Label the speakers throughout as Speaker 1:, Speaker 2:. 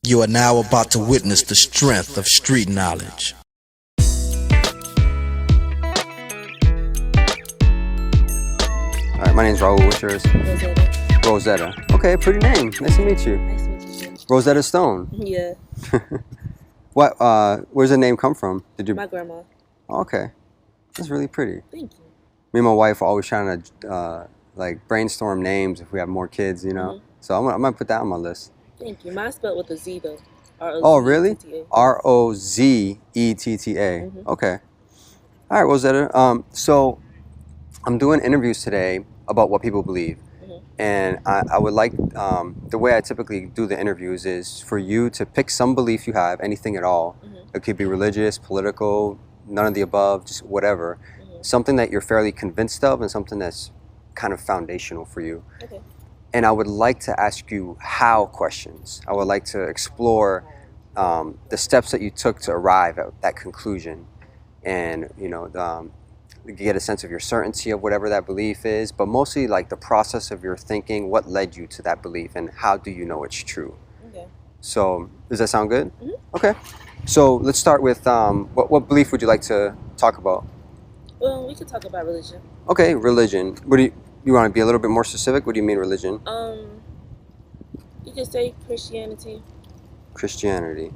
Speaker 1: You are now about to witness the strength of street knowledge.
Speaker 2: All right, my name's Raul. What's yours?
Speaker 3: Rozetta.
Speaker 2: Rozetta. Okay, pretty name. Nice to meet you.
Speaker 3: Nice to meet you.
Speaker 2: Rosetta Stone.
Speaker 3: Yeah,
Speaker 2: What? Where's the name come from? Did you?
Speaker 3: my grandma.
Speaker 2: Oh, okay, that's really pretty.
Speaker 3: Thank you.
Speaker 2: Me and my wife are always trying to like brainstorm names if we have more kids, you know. So I'm gonna put that on my list.
Speaker 3: Thank you. Mine's spelled with a Z though.
Speaker 2: Oh, really?
Speaker 3: R-O-Z-E-T-T-A.
Speaker 2: Rozetta. Okay. All right, Rosetta. So I'm doing interviews today about what people believe. And I would like, the way I typically do the interviews is for you to pick some belief you have, anything at all. It could be religious, political, none of the above, just whatever. Something that you're fairly convinced of and something that's kind of foundational for you.
Speaker 3: Okay.
Speaker 2: And I would like to ask you how questions. I would like to explore the steps that you took to arrive at that conclusion. And, you know, get a sense of your certainty of whatever that belief is, but mostly like the process of your thinking, what led you to that belief, and how do you know it's true?
Speaker 3: Okay.
Speaker 2: So, does that sound good? Okay. So let's start with what belief would you like to talk about?
Speaker 3: Well, we could talk about religion.
Speaker 2: Okay, religion. What do you want to be a little bit more specific? What do you mean religion?
Speaker 3: You could say Christianity.
Speaker 2: Christianity.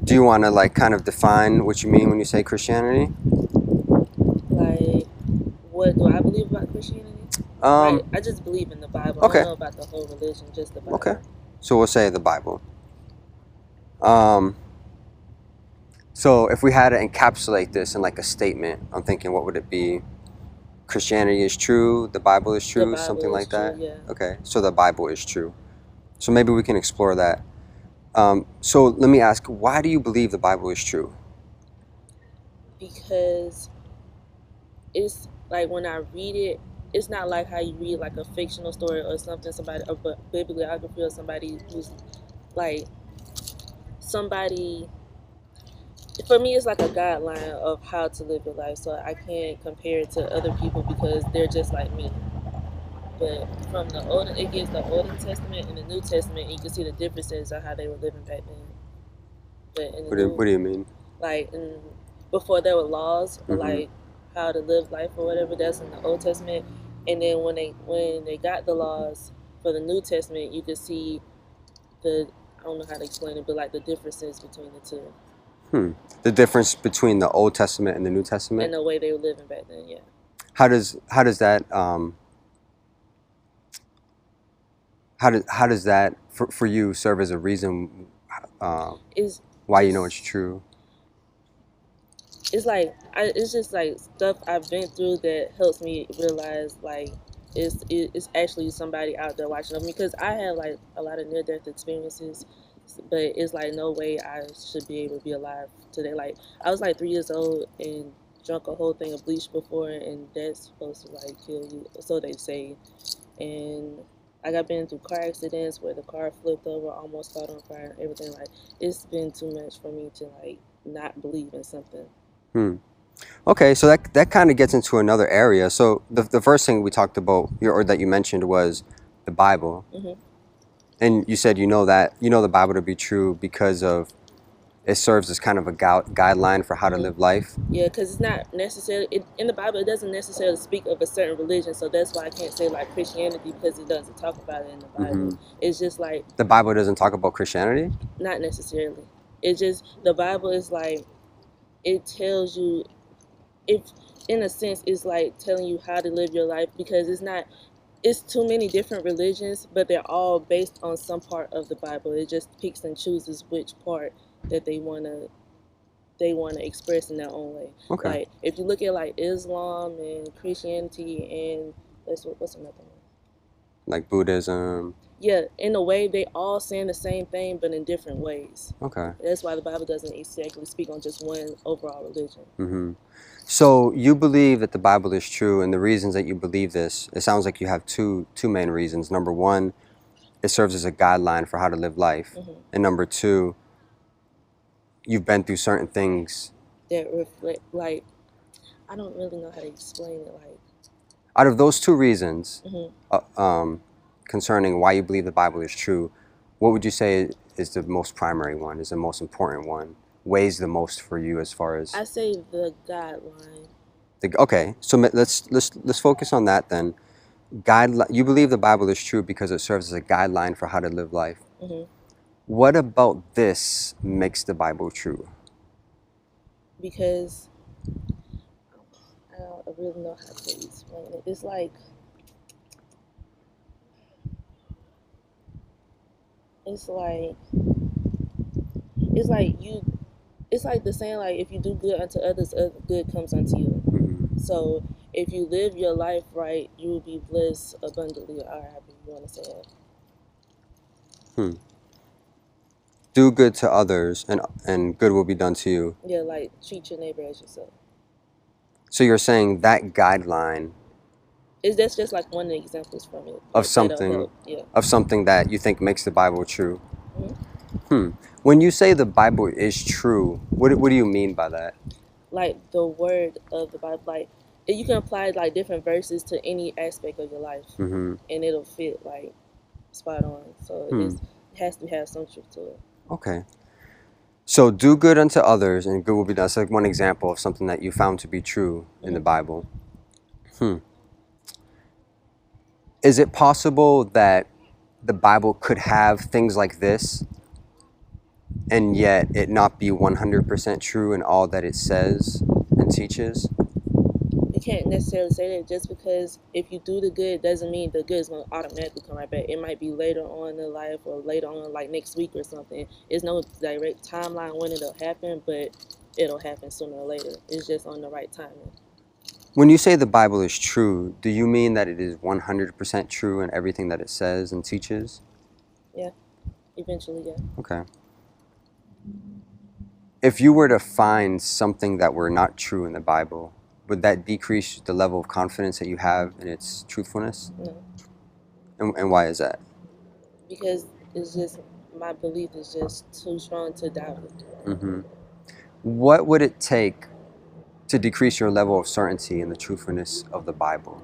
Speaker 2: Do you want to like kind of define what you mean when you say Christianity?
Speaker 3: Like, what do I believe about Christianity? I just believe in the Bible.
Speaker 2: Okay.
Speaker 3: I don't know about the whole religion, just the Bible.
Speaker 2: Okay. So we'll say the Bible. So if we had to encapsulate this in like a statement, I'm thinking, what would it be? Christianity is true, the Bible is true,
Speaker 3: The Bible
Speaker 2: something
Speaker 3: is
Speaker 2: like that?
Speaker 3: true, yeah.
Speaker 2: Okay, so the Bible is true. So maybe we can explore that. So let me ask, why do you believe the Bible is true?
Speaker 3: Because it's like when I read it, it's not like how you read like a fictional story or something, somebody, a bibliography or somebody who's like somebody. For me, it's like a guideline of how to live your life, so I can't compare it to other people because they're just like me. But from the older, it gives the Old Testament and the New Testament, and you can see the differences of how they were living back then. But in the
Speaker 2: What do you mean?
Speaker 3: like before there were laws, like how to live life or whatever, that's in the Old Testament. And then when they got the laws for the New Testament, you could see I don't know how to explain it, but like the differences between the two.
Speaker 2: The difference between the Old Testament and the New Testament?
Speaker 3: And the way they were living back then, yeah.
Speaker 2: How does that how does that for you serve as a reason why you know it's true?
Speaker 3: It's like it's just like stuff I've been through that helps me realize like it's actually somebody out there watching over me, because I had like a lot of near-death experiences, but it's like no way I should be able to be alive today. Like I was like 3 years old and drunk a whole thing of bleach before, and that's supposed to like kill you, so they say. And I got been through car accidents where the car flipped over, almost caught on fire, and everything. Like it's been too much for me to like not believe in something.
Speaker 2: Okay, so that kind of gets into another area. So the first thing we talked about, or that you mentioned, was the Bible. And you said you know the Bible to be true because of it serves as kind of a guideline for how to live life.
Speaker 3: Yeah, because it's not necessarily in the Bible. It doesn't necessarily speak of a certain religion, so that's why I can't say like Christianity, because it doesn't talk about it in the Bible. It's just like
Speaker 2: The Bible doesn't talk about Christianity?
Speaker 3: not necessarily. It's just the Bible is like it tells you, if in a sense, it's like telling you how to live your life, because it's too many different religions, but they're all based on some part of the Bible. It just picks and chooses which part that they want to express in their own way.
Speaker 2: Okay.
Speaker 3: Like if you look at like Islam and Christianity and what's another one?
Speaker 2: Like Buddhism.
Speaker 3: Yeah, in a way they all saying the same thing, but in different ways.
Speaker 2: Okay.
Speaker 3: That's why the Bible doesn't exactly speak on just one overall religion.
Speaker 2: So you believe that the Bible is true, and the reasons that you believe this, it sounds like you have two main reasons. Number one, it serves as a guideline for how to live life. And number two, you've been through certain things
Speaker 3: that reflect, like, I don't really know how to explain it. Like,
Speaker 2: out of those two reasons, concerning why you believe the Bible is true, what would you say is the most primary one, is the most important one, weighs the most for you as far as?
Speaker 3: I say the guideline.
Speaker 2: Okay, so let's focus on that then. Guideline. You believe the Bible is true because it serves as a guideline for how to live life.
Speaker 3: Hmm.
Speaker 2: What about this makes the Bible true?
Speaker 3: Because I don't really know how to explain it. It's like it's like you it's like the saying, like, if you do good unto others, other good comes unto you.
Speaker 2: Mm-hmm.
Speaker 3: So if you live your life right, you will be blessed abundantly, or however you want to say it.
Speaker 2: Do good to others, and good will be done to you.
Speaker 3: Yeah, like treat your neighbor as yourself.
Speaker 2: So you're saying that guideline
Speaker 3: That's just like one of the examples from it.
Speaker 2: of
Speaker 3: Like, that'll
Speaker 2: something
Speaker 3: help. Yeah.
Speaker 2: of something that you think makes the Bible true.
Speaker 3: Hmm.
Speaker 2: When you say the Bible is true, what do you mean by that?
Speaker 3: Like the word of the Bible, like you can apply like different verses to any aspect of your life,
Speaker 2: Mm-hmm.
Speaker 3: and it'll fit like spot on. So it has to have some truth to it.
Speaker 2: Okay. So do good unto others, and good will be done. That's like one example of something that you found to be true in the Bible. Is it possible that the Bible could have things like this, and yet it not be 100% true in all that it says and teaches?
Speaker 3: You can't necessarily say that just because if you do the good doesn't mean the good is going to automatically come right back. It might be later on in life or later on, like next week or something. There's no direct timeline when it'll happen, but it'll happen sooner or later. It's just on the right timing.
Speaker 2: When you say the Bible is true, do you mean that it is 100% true in everything that it says and teaches?
Speaker 3: Yeah, eventually, yeah.
Speaker 2: Okay. If you were to find something that were not true in the Bible, would that decrease the level of confidence that you have in its truthfulness?
Speaker 3: No,
Speaker 2: And why is that?
Speaker 3: because it's just my belief is just too strong to doubt it.
Speaker 2: Hmm. What would it take to decrease your level of certainty in the truthfulness of the Bible?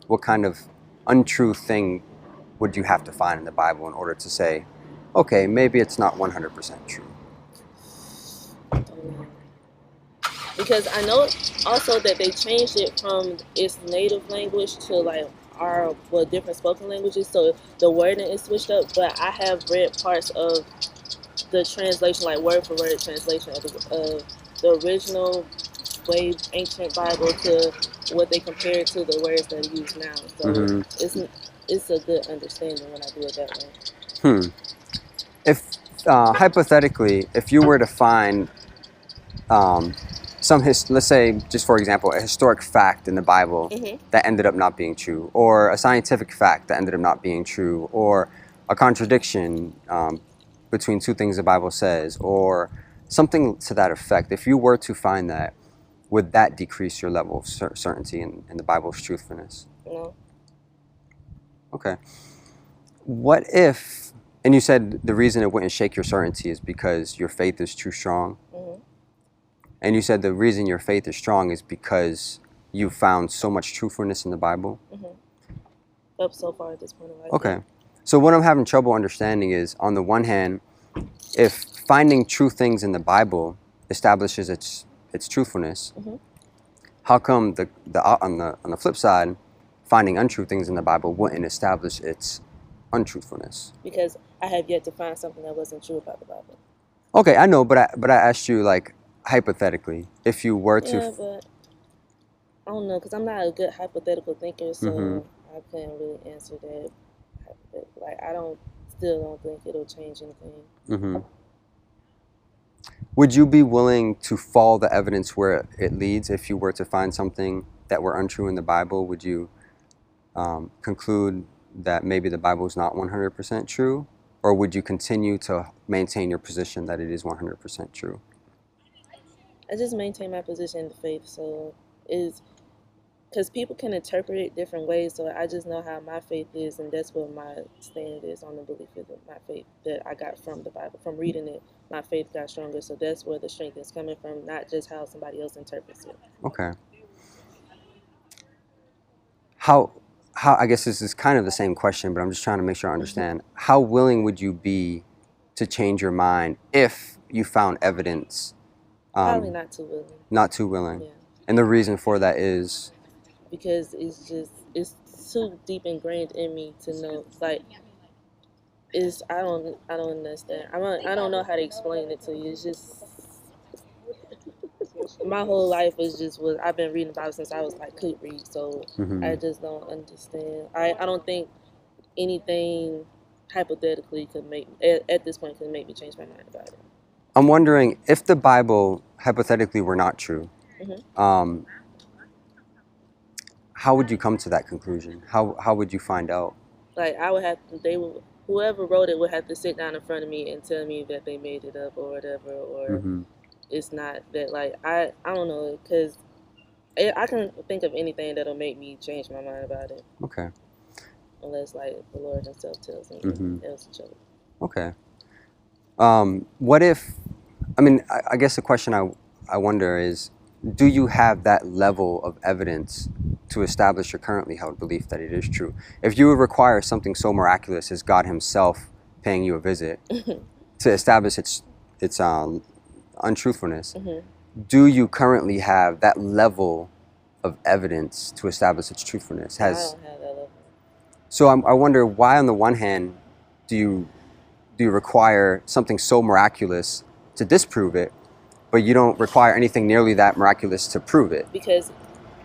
Speaker 2: What kind of untrue thing would you have to find in the Bible in order to say, okay, maybe it's not 100% true?
Speaker 3: Because I know also that they changed it from its native language to like our different spoken languages, so the wording is switched up. But I have read parts of the translation, like word for word translation of the original way ancient Bible to what they compare it to the words that are used now. So it's a good understanding when I do it that way.
Speaker 2: If hypothetically, if you were to find let's say, just for example, a historic fact in the Bible that ended up not being true, or a scientific fact that ended up not being true, or a contradiction between two things the Bible says, or something to that effect, if you were to find that, would that decrease your level of certainty in the Bible's truthfulness?
Speaker 3: No.
Speaker 2: Okay. What if, and you said the reason it wouldn't shake your certainty is because your faith is too strong. And you said the reason your faith is strong is because you found so much truthfulness in the Bible?
Speaker 3: Up so far at this point in life.
Speaker 2: Okay. So what I'm having trouble understanding is, on the one hand, if finding true things in the Bible establishes its truthfulness, how come on the flip side, finding untrue things in the Bible wouldn't establish its untruthfulness?
Speaker 3: Because I have yet to find something that wasn't true about the Bible.
Speaker 2: Okay, I know, but I asked you, like, hypothetically, if you were to...
Speaker 3: Yeah, but I don't know, because I'm not a good hypothetical thinker, so I couldn't really answer that. Like, still don't think it'll change anything.
Speaker 2: Would you be willing to follow the evidence where it leads if you were to find something that were untrue in the Bible? Would you conclude that maybe the Bible is not 100% true? Or would you continue to maintain your position that it is 100% true?
Speaker 3: I just maintain my position in the faith, so is because people can interpret it different ways, so I just know how my faith is, and that's what my stand is on the belief of my faith that I got from the Bible. From reading it, my faith got stronger, so that's where the strength is coming from, not just how somebody else interprets it.
Speaker 2: Okay. How I guess this is kind of the same question, but I'm just trying to make sure I understand. How willing would you be to change your mind if you found evidence?
Speaker 3: Probably not too willing.
Speaker 2: Not too willing.
Speaker 3: Yeah.
Speaker 2: And the reason for that is?
Speaker 3: Because it's too deep ingrained in me to know. Like, I don't understand. I don't know how to explain it to you. It's just my whole life I've been reading the Bible since I was like could read, so I just don't understand. I don't think anything hypothetically could make at this point could make me change my mind about it.
Speaker 2: I'm wondering if the Bible hypothetically were not true. How would you come to that conclusion? How would you find out?
Speaker 3: Like whoever wrote it would have to sit down in front of me and tell me that they made it up or whatever, or it's not that. Like I don't know, because I can't think of anything that'll make me change my mind about it.
Speaker 2: Okay.
Speaker 3: Unless like the Lord Himself tells me else to choke.
Speaker 2: Okay. What if? I mean, I guess the question I wonder is, do you have that level of evidence to establish your currently held belief that it is true? If you would require something so miraculous as God Himself paying you a visit to establish its untruthfulness, do you currently have that level of evidence to establish its truthfulness?
Speaker 3: I don't have that level.
Speaker 2: So I wonder why, on the one hand, do you require something so miraculous to disprove it, but you don't require anything nearly that miraculous to prove it?
Speaker 3: Because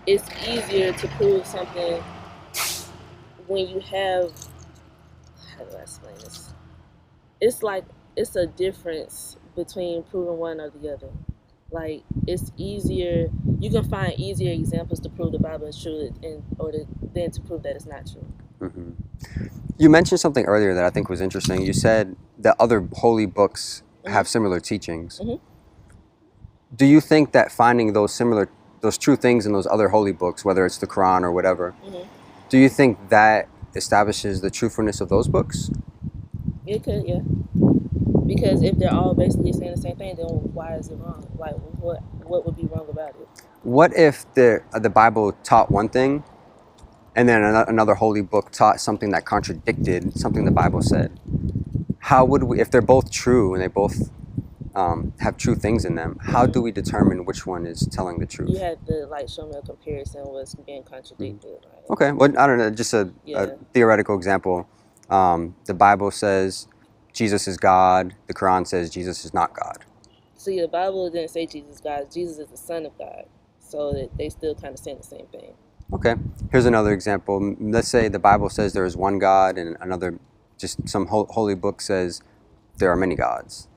Speaker 3: it's easier to prove something when you have, how do I explain this? It's like, it's a difference between proving one or the other. Like, it's easier, you can find easier examples to prove the Bible is true than to prove that it's not true.
Speaker 2: You mentioned something earlier that I think was interesting. You said that other holy books have similar teachings. Do you think that finding those true things in those other holy books, whether it's the Quran or whatever, do you think that establishes the truthfulness of those books?
Speaker 3: It could, yeah. Because if they're all basically saying the same thing, then why is it wrong? Like, what would be wrong about it? What
Speaker 2: if the Bible taught one thing, and then another holy book taught something that contradicted something the Bible said? How would we, if they're both true and they both have true things in them, how do we determine which one is telling the truth?
Speaker 3: You have to like show me a comparison what's being contradicted. Right?
Speaker 2: Okay, well, I don't know, just a theoretical example. The Bible says Jesus is God. The Quran says Jesus is not God.
Speaker 3: See, the Bible didn't say Jesus is God. Jesus is the Son of God. So that they still kind of saying the same thing.
Speaker 2: Okay, here's another example. Let's say the Bible says there is one God, and another, just some holy book says there are many gods.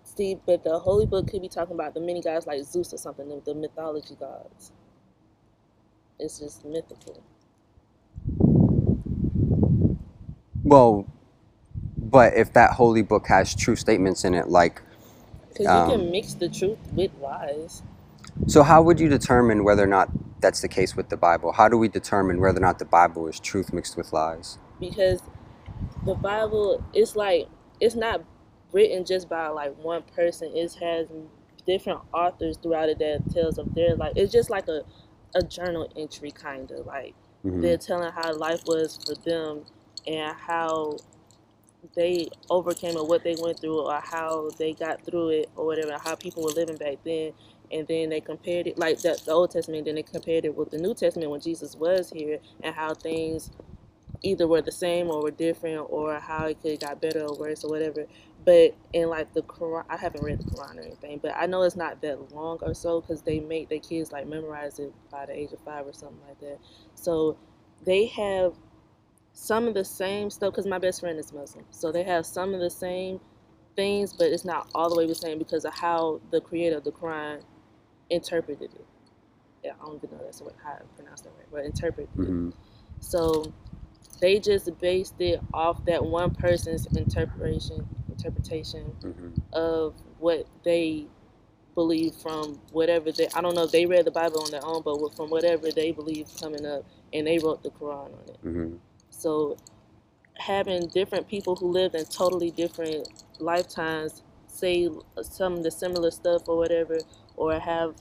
Speaker 3: See, but the holy book could be talking about the many gods like Zeus or something, the mythology gods. It's just mythical.
Speaker 2: Well, but if that holy book has true statements in it, like...
Speaker 3: Because you can mix the truth with lies.
Speaker 2: So how would you determine whether or not that's the case with the Bible? How do we determine whether or not the Bible is truth mixed with lies?
Speaker 3: Because the Bible, it's like, it's not written just by like one person. It has different authors throughout it that tells of their life. It's just like a journal entry kind of, like they're telling how life was for them and how they overcame or what they went through or how they got through it or whatever, how people were living back then. And then they compared it, like the Old Testament, then they compared it with the New Testament when Jesus was here, and how things either were the same or were different, or how it could have got better or worse or whatever. But in like the Quran, I haven't read the Quran or anything, but I know it's not that long or so, because they make their kids like memorize it by the age of 5 or something like that. So they have some of the same stuff, because my best friend is Muslim, so they have some of the same things, but it's not all the way the same because of how the creator of the Quran interpreted it. Yeah, I don't even know that's how I pronounce that right, but interpreted it. So they just based it off that one person's interpretation of what they believe from whatever I don't know if they read the Bible on their own, but from whatever they believe coming up, and they wrote the Quran on it. So having different people who lived in totally different lifetimes say some of the similar stuff or whatever, or have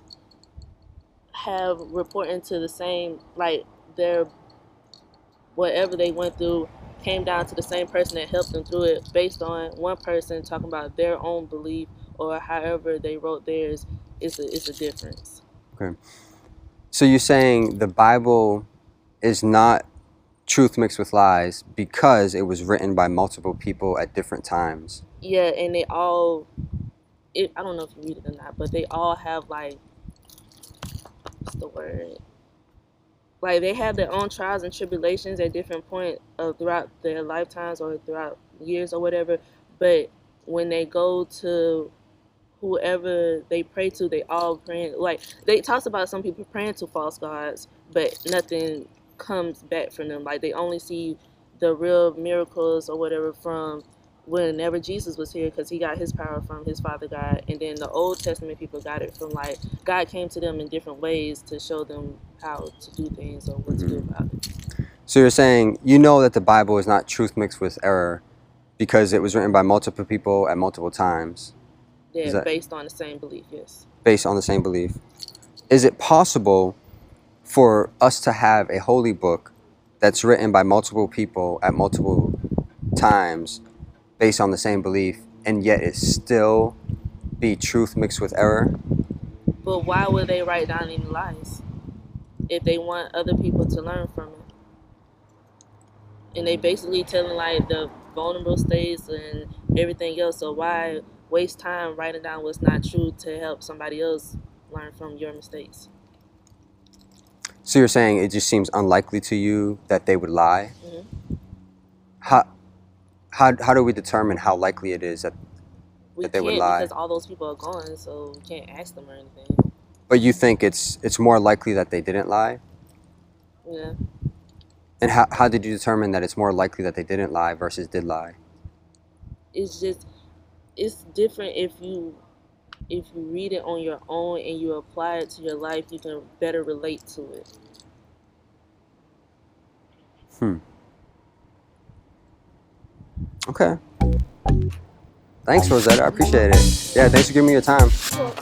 Speaker 3: reporting to the same, like their whatever they went through came down to the same person that helped them through it based on one person talking about their own belief or however they wrote theirs. It's a difference.
Speaker 2: Okay. So you're saying the Bible is not truth mixed with lies because it was written by multiple people at different times.
Speaker 3: Yeah, and they all, I don't know if you read it or not, but they all have like, what's the word? Like they have their own trials and tribulations at different points throughout their lifetimes or throughout years or whatever. But when they go to whoever they pray to, they all praying. Like they talks about some people praying to false gods, but nothing comes back from them. Like they only see the real miracles or whatever from whenever Jesus was here, because he got his power from his Father God. And then the Old Testament people got it from like God came to them in different ways to show them how to do things or what to do about it.
Speaker 2: So you're saying you know that the Bible is not truth mixed with error because it was written by multiple people at multiple times.
Speaker 3: They're based on the same belief, yes.
Speaker 2: Based on the same belief. Is it possible for us to have a holy book that's written by multiple people at multiple times based on the same belief and yet it still be truth mixed with error?
Speaker 3: But why would they write down any lies if they want other people to learn from it? And they basically telling like the vulnerable states and everything else, so why waste time writing down what's not true to help somebody else learn from your mistakes?
Speaker 2: So you're saying it just seems unlikely to you that they would lie?
Speaker 3: Mm-hmm.
Speaker 2: How do we determine how likely it is that they would lie?
Speaker 3: Because all those people are gone, so we can't ask them or anything.
Speaker 2: But you think it's more likely that they didn't lie?
Speaker 3: Yeah.
Speaker 2: And how did you determine that it's more likely that they didn't lie versus did lie?
Speaker 3: It's different if you read it on your own and you apply it to your life, you can better relate to it.
Speaker 2: Okay. Thanks, Rozetta. I appreciate it. Yeah, thanks for giving me your time.
Speaker 3: Cool.